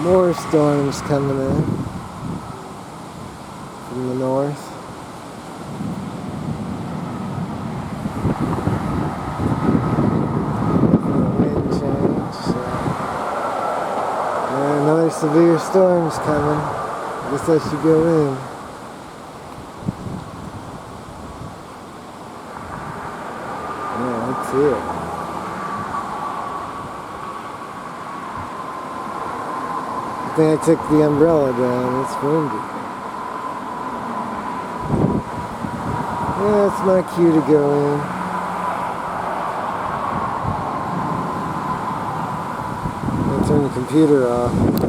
More storms coming in from the north. Wind change. So. And another severe storm's coming. I guess I should go in. Yeah, that's it. I think I took the umbrella down. It's windy. Yeah, that's my cue to go in. I'll turn the computer off.